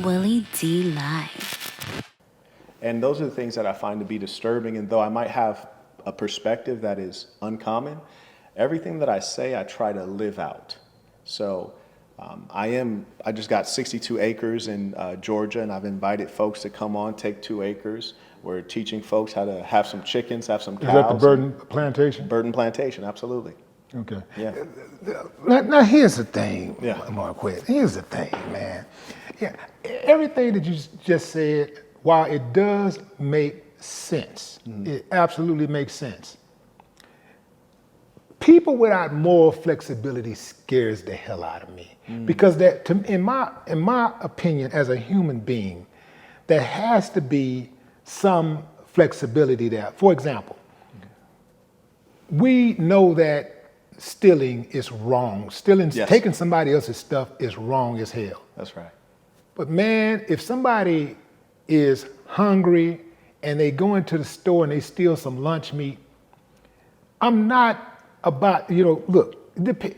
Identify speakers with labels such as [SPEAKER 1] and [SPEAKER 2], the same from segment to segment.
[SPEAKER 1] Willie D. Live.
[SPEAKER 2] And those are the things that I find to be disturbing. And though I might have a perspective that is uncommon, everything that I say, I try to live out. So I just got 62 acres in Georgia, and I've invited folks to come on, take 2 acres. We're teaching folks how to have some chickens, have some cows.
[SPEAKER 3] Is that the Burton plantation?
[SPEAKER 2] Burton plantation, absolutely.
[SPEAKER 3] Okay.
[SPEAKER 2] Yeah.
[SPEAKER 3] Now here's the thing,
[SPEAKER 2] Yeah.
[SPEAKER 3] Marquett. Here's the thing, man. Yeah, everything that you just said, while it does make sense, it absolutely makes sense. People without moral flexibility scares the hell out of me, because in my opinion, as a human being, there has to be some flexibility there. For example, we know that stealing is wrong. Stealing,
[SPEAKER 2] Yes.
[SPEAKER 3] taking somebody else's stuff is wrong as hell.
[SPEAKER 2] That's right.
[SPEAKER 3] But man, if somebody is hungry and they go into the store and they steal some lunch meat, I'm not about, look,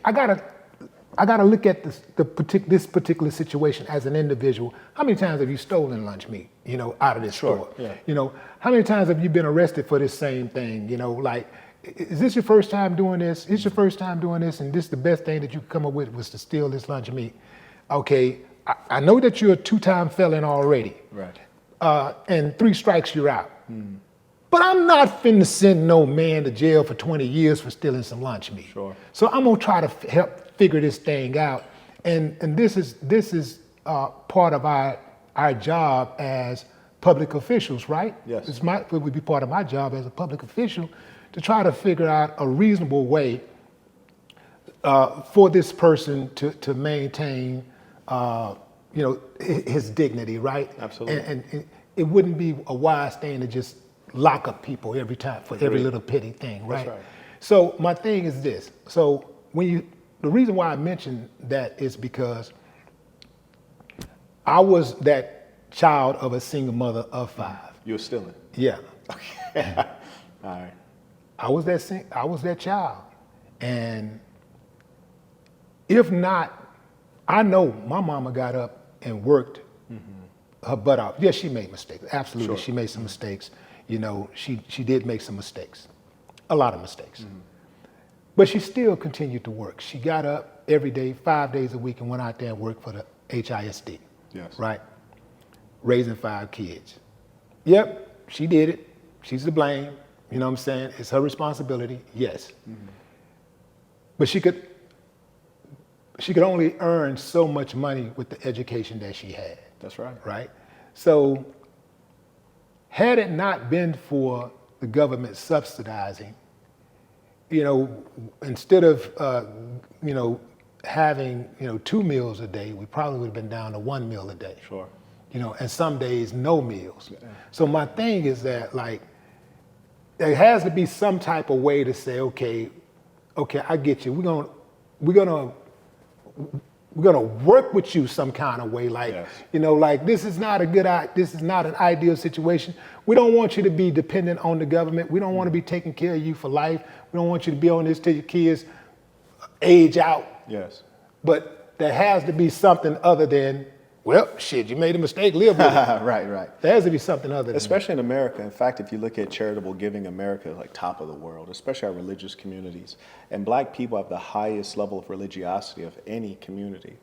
[SPEAKER 3] I gotta look at this particular situation as an individual. How many times have you stolen lunch meat, out of this store?
[SPEAKER 2] Yeah.
[SPEAKER 3] How many times have you been arrested for this same thing? Like, is this your first time doing this? Is your first time doing this? And this the best thing that you could come up with was to steal this lunch meat. Okay, I know that you're a 2-time felon already.
[SPEAKER 2] Right.
[SPEAKER 3] And 3 strikes, you're out. But I'm not finna send no man to jail for 20 years for stealing some lunch meat.
[SPEAKER 2] Sure.
[SPEAKER 3] So I'm gonna try to help figure this thing out. And this is part of our job as public officials, right?
[SPEAKER 2] Yes.
[SPEAKER 3] It would be part of my job as a public official to try to figure out a reasonable way for this person to maintain, his dignity, right?
[SPEAKER 2] Absolutely.
[SPEAKER 3] And it wouldn't be a wise thing to just lock up people every time for every little petty thing, right?
[SPEAKER 2] That's right.
[SPEAKER 3] So my thing is this. So the reason why I mentioned that is because I was that child of a single mother of 5.
[SPEAKER 2] You were stealing.
[SPEAKER 3] Yeah.
[SPEAKER 2] Okay. All right.
[SPEAKER 3] I was that child. And if not, I know my mama got up and worked her butt off. Yes, she made mistakes. Absolutely,
[SPEAKER 2] Sure.
[SPEAKER 3] she made some mistakes. She did make some mistakes, a lot of mistakes. But she still continued to work. She got up every day, 5 days a week, and went out there and worked for the HISD.
[SPEAKER 2] Yes.
[SPEAKER 3] Right? Raising 5 kids. Yep, she did it. She's to blame. You know what I'm saying? It's her responsibility. Yes. But she could only earn so much money with the education that she had.
[SPEAKER 2] That's right.
[SPEAKER 3] Right? So had it not been for the government subsidizing, instead of having 2 meals a day, we probably would have been down to 1 meal a day.
[SPEAKER 2] Sure.
[SPEAKER 3] And some days no meals. Yeah. So my thing is that, like, there has to be some type of way to say, okay, I get you. We're gonna work with you some kind of way. Like,
[SPEAKER 2] Yes.
[SPEAKER 3] Like, this is not an ideal situation. We don't want you to be dependent on the government. We don't want to be taking care of you for life. We don't want you to be on this till your kids age out.
[SPEAKER 2] Yes.
[SPEAKER 3] But there has to be something other than, well, shit, you made a mistake, live with it.
[SPEAKER 2] Right.
[SPEAKER 3] There has to be something other than
[SPEAKER 2] Especially in America. In fact, if you look at charitable giving, America is like top of the world, especially our religious communities. And Black people have the highest level of religiosity of any community.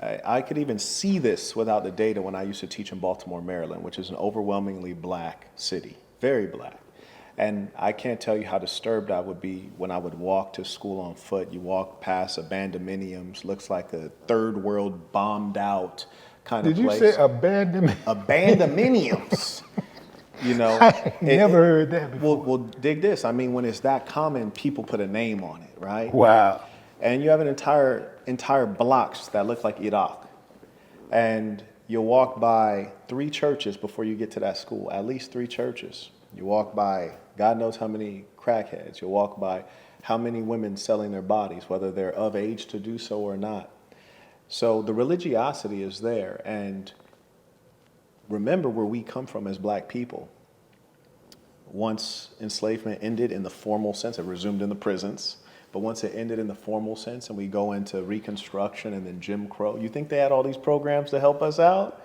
[SPEAKER 2] I could even see this without the data when I used to teach in Baltimore, Maryland, which is an overwhelmingly Black city, very Black. And I can't tell you how disturbed I would be when I would walk to school on foot. You walk past abandonmeniums, looks like a third world bombed out kind of
[SPEAKER 3] Did
[SPEAKER 2] place.
[SPEAKER 3] you say abandonment?
[SPEAKER 2] Abandonmeniums.
[SPEAKER 3] I never heard that before.
[SPEAKER 2] Well, dig this. I mean, when it's that common, people put a name on it, right?
[SPEAKER 3] Wow.
[SPEAKER 2] And you have an entire blocks that look like Iraq. And you'll walk by 3 churches before you get to that school, at least 3 churches. You walk by God knows how many crackheads. You'll walk by how many women selling their bodies, whether they're of age to do so or not. So the religiosity is there. And remember where we come from as Black people. Once enslavement ended in the formal sense, it resumed in the prisons. But once it ended in the formal sense and we go into Reconstruction and then Jim Crow, you think they had all these programs to help us out?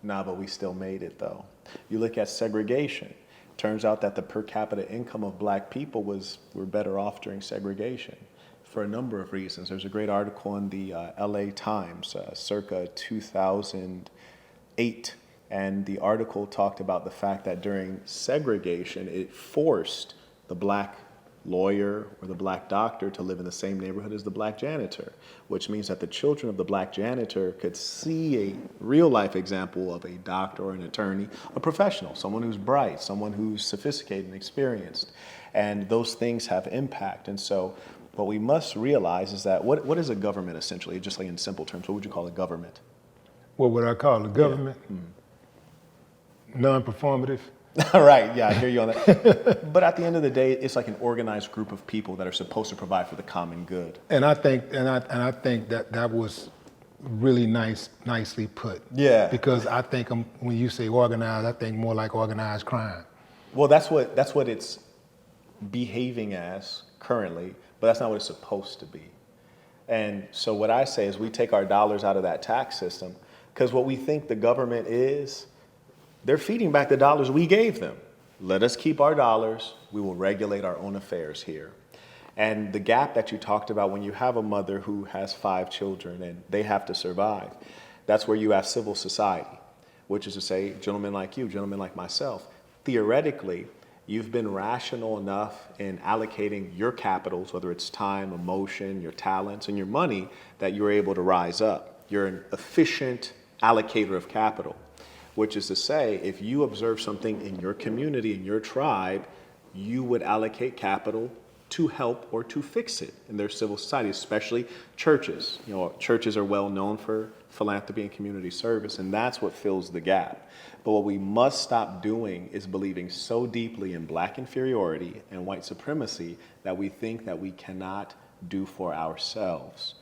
[SPEAKER 2] Nah, but we still made it though. You look at segregation. Turns out that the per capita income of black people were better off during segregation for a number of reasons. There's a great article in the LA Times, circa 2008, and the article talked about the fact that during segregation, it forced the black lawyer or the black doctor to live in the same neighborhood as the black janitor, which means that the children of the black janitor could see a real life example of a doctor or an attorney, a professional, someone who's bright, someone who's sophisticated and experienced. And those things have impact. And so what we must realize is that what is a government essentially? Just like in simple terms, what would you call a government?
[SPEAKER 3] What would I call a government?
[SPEAKER 2] Yeah.
[SPEAKER 3] Non-performative.
[SPEAKER 2] Right, yeah, I hear you on that. But at the end of the day, it's like an organized group of people that are supposed to provide for the common good.
[SPEAKER 3] And I think that was really nicely put.
[SPEAKER 2] Yeah.
[SPEAKER 3] Because I think when you say organized, I think more like organized crime.
[SPEAKER 2] Well, that's what it's behaving as currently, but that's not what it's supposed to be. And so what I say is we take our dollars out of that tax system, because what we think the government is, they're feeding back the dollars we gave them. Let us keep our dollars. We will regulate our own affairs here. And the gap that you talked about when you have a mother who has 5 children and they have to survive, that's where you have civil society, which is to say, gentlemen like you, gentlemen like myself, theoretically, you've been rational enough in allocating your capitals, whether it's time, emotion, your talents, and your money, that you're able to rise up. You're an efficient allocator of capital. Which is to say, if you observe something in your community, in your tribe, you would allocate capital to help or to fix it in their civil society, especially churches. You know, churches are well known for philanthropy and community service, and that's what fills the gap. But what we must stop doing is believing so deeply in black inferiority and white supremacy that we think that we cannot do for ourselves.